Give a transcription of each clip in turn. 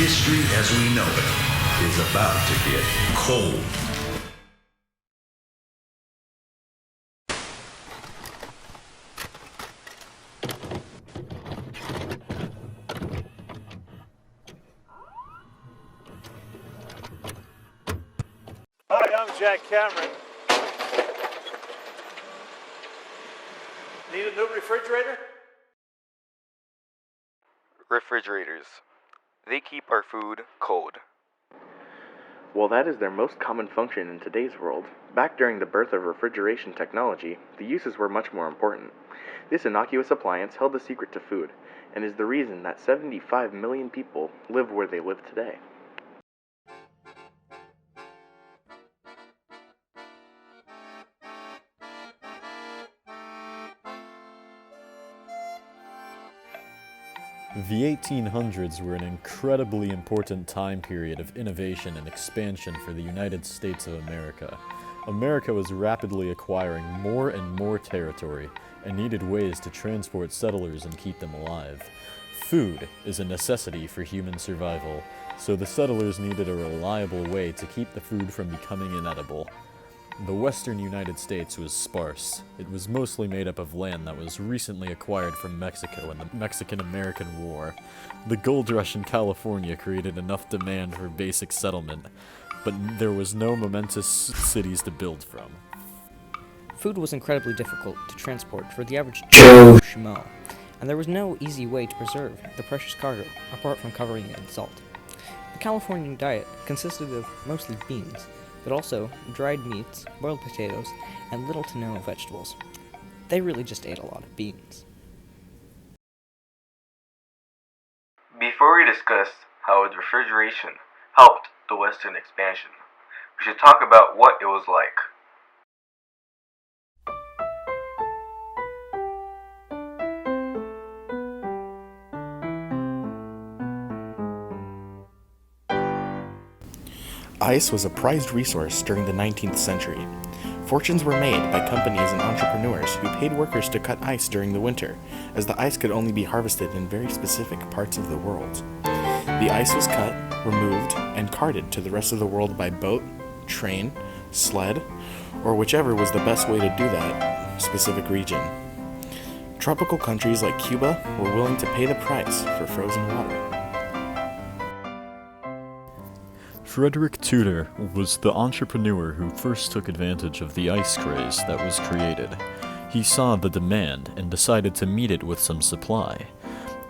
history as we know it is about to get cold. Hi, I'm Jack Cameron. Need a new refrigerator? Refrigerators. They keep our food cold. While that is their most common function in today's world, back during the birth of refrigeration technology, the uses were much more important. This innocuous appliance held the secret to food, and is the reason that 75 million people live where they live today. The 1800s were an incredibly important time period of innovation and expansion for the United States of America. America was rapidly acquiring more and more territory and needed ways to transport settlers and keep them alive. Food is a necessity for human survival, so the settlers needed a reliable way to keep the food from becoming inedible. The western United States was sparse. It was mostly made up of land that was recently acquired from Mexico in the Mexican-American War. The gold rush in California created enough demand for basic settlement, but there was no momentous cities to build from. Food was incredibly difficult to transport for the average Joe Schmo, and there was no easy way to preserve the precious cargo apart from covering it in salt. The Californian diet consisted of mostly beans, but also dried meats, boiled potatoes, and little to no vegetables. They really just ate a lot of beans. Before we discuss how refrigeration helped the Western expansion, we should talk about what it was like. Ice was a prized resource during the 19th century. Fortunes were made by companies and entrepreneurs who paid workers to cut ice during the winter, as the ice could only be harvested in very specific parts of the world. The ice was cut, removed, and carted to the rest of the world by boat, train, sled, or whichever was the best way to do that specific region. Tropical countries like Cuba were willing to pay the price for frozen water. Frederick Tudor was the entrepreneur who first took advantage of the ice craze that was created. He saw the demand and decided to meet it with some supply.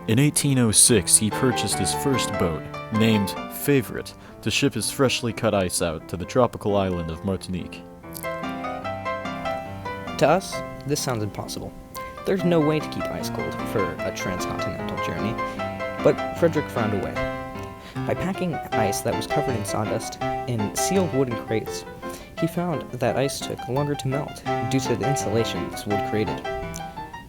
In 1806, he purchased his first boat, named Favorite, to ship his freshly cut ice out to the tropical island of Martinique. To us, this sounds impossible. There's no way to keep ice cold for a transcontinental journey, but Frederick found a way. By packing ice that was covered in sawdust in sealed wooden crates, he found that ice took longer to melt due to the insulation this wood created.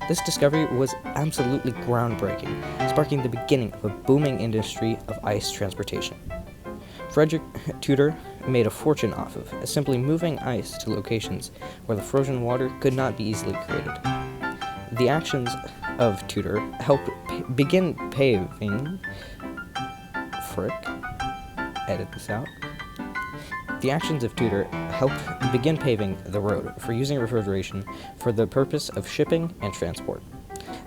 This discovery was absolutely groundbreaking, sparking the beginning of a booming industry of ice transportation. Frederick Tudor made a fortune off of simply moving ice to locations where the frozen water could not be easily created. The actions of Tudor helped begin paving Edit this out. The actions of Tudor helped begin paving the road for using refrigeration for the purpose of shipping and transport.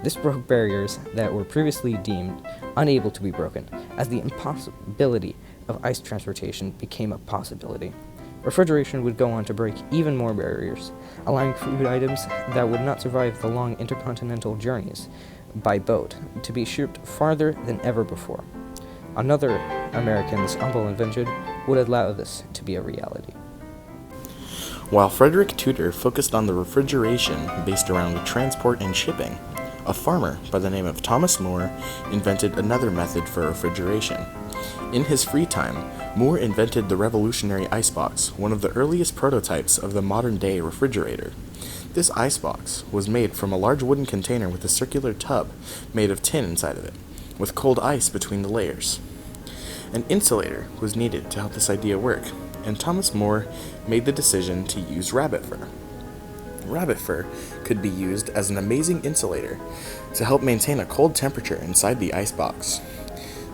This broke barriers that were previously deemed unable to be broken, as the impossibility of ice transportation became a possibility. Refrigeration would go on to break even more barriers, allowing food items that would not survive the long intercontinental journeys by boat to be shipped farther than ever before. Another American's humble invention would allow this to be a reality. While Frederick Tudor focused on the refrigeration based around transport and shipping, a farmer by the name of Thomas More invented another method for refrigeration. In his free time, Moore invented the revolutionary icebox, one of the earliest prototypes of the modern-day refrigerator. This icebox was made from a large wooden container with a circular tub made of tin inside of it, with cold ice between the layers. An insulator was needed to help this idea work, and Thomas More made the decision to use rabbit fur. Rabbit fur could be used as an amazing insulator to help maintain a cold temperature inside the icebox.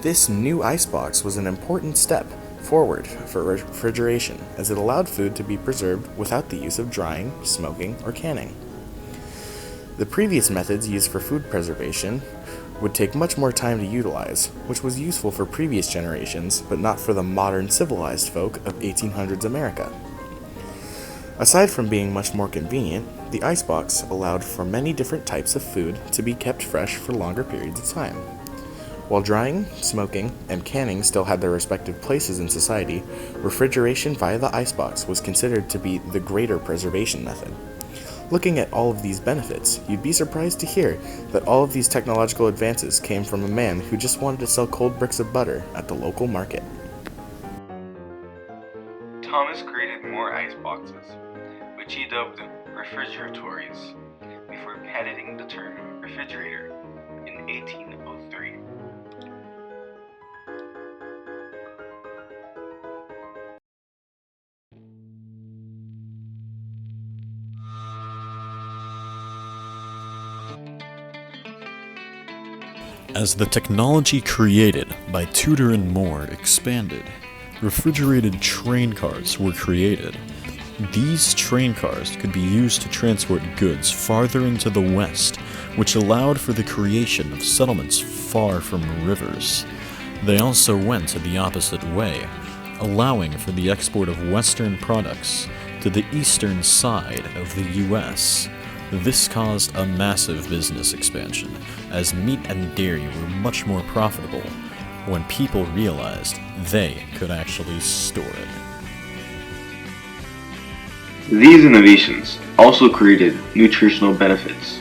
This new icebox was an important step forward for refrigeration, as it allowed food to be preserved without the use of drying, smoking, or canning. The previous methods used for food preservation would take much more time to utilize, which was useful for previous generations, but not for the modern civilized folk of 1800s America. Aside from being much more convenient, the icebox allowed for many different types of food to be kept fresh for longer periods of time. While drying, smoking, and canning still had their respective places in society, refrigeration via the icebox was considered to be the greater preservation method. Looking at all of these benefits, you'd be surprised to hear that all of these technological advances came from a man who just wanted to sell cold bricks of butter at the local market. Thomas created more ice boxes, which he dubbed refrigeratories, before patenting the term refrigerator in 1803. As the technology created by Tudor and Moore expanded, refrigerated train cars were created. These train cars could be used to transport goods farther into the west, which allowed for the creation of settlements far from rivers. They also went the opposite way, allowing for the export of western products to the eastern side of the US. This caused a massive business expansion, as meat and dairy were much more profitable when people realized they could actually store it. These innovations also created nutritional benefits.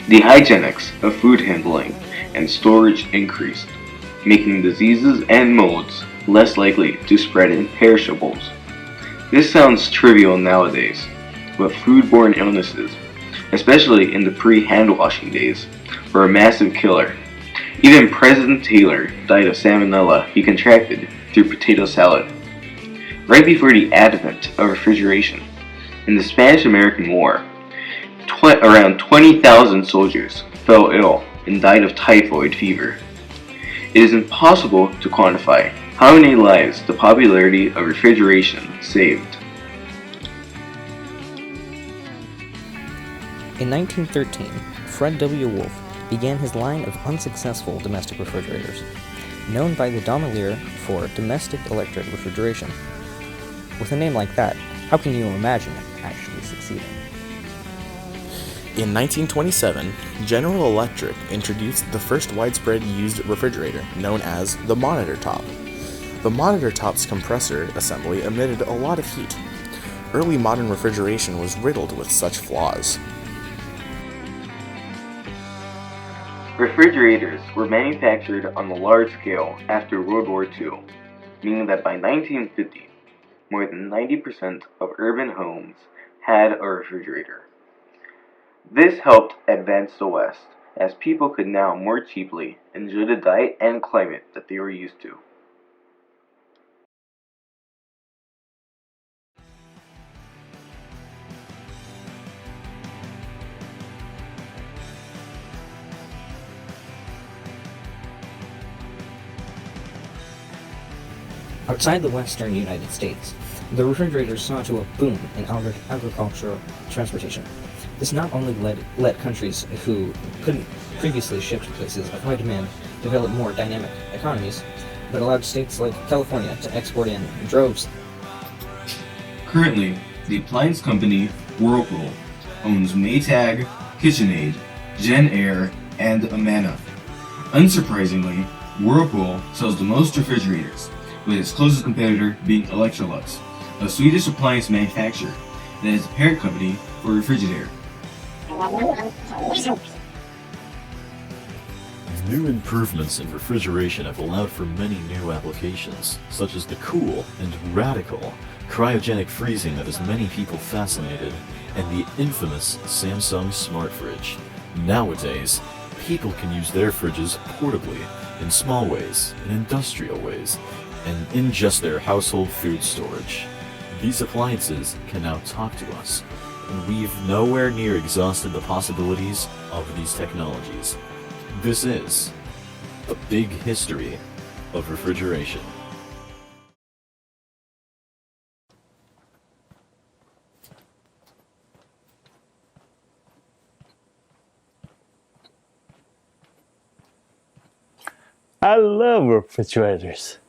The hygienics of food handling and storage increased, making diseases and molds less likely to spread in perishables. This sounds trivial nowadays, but foodborne illnesses, especially in the pre-hand-washing days, were a massive killer. Even President Taylor died of salmonella he contracted through potato salad. Right before the advent of refrigeration, in the Spanish-American War, around 20,000 soldiers fell ill and died of typhoid fever. It is impossible to quantify how many lives the popularity of refrigeration saved. In 1913, Fred W. Wolf began his line of unsuccessful domestic refrigerators, known by the Daimler for domestic electric refrigeration. With a name like that, how can you imagine it actually succeeding? In 1927, General Electric introduced the first widespread used refrigerator, known as the monitor top. The monitor top's compressor assembly emitted a lot of heat. Early modern refrigeration was riddled with such flaws. Refrigerators were manufactured on a large scale after World War II, meaning that by 1950, more than 90% of urban homes had a refrigerator. This helped advance the West, as people could now more cheaply enjoy the diet and climate that they were used to. Outside the western United States, the refrigerators saw to a boom in agricultural transportation. This not only let countries who couldn't previously ship to places of high demand develop more dynamic economies, but allowed states like California to export in droves. Currently, the appliance company Whirlpool owns Maytag, KitchenAid, JennAir, and Amana. Unsurprisingly, Whirlpool sells the most refrigerators, with its closest competitor being Electrolux, a Swedish appliance manufacturer that is the parent company for Refrigerator. New improvements in refrigeration have allowed for many new applications, such as the cool and radical cryogenic freezing that has many people fascinated, and the infamous Samsung Smart Fridge. Nowadays, people can use their fridges portably, in small ways, in industrial ways, and in just their household food storage. These appliances can now talk to us, and we've nowhere near exhausted the possibilities of these technologies. This is the Big History of refrigeration. I love refrigerators.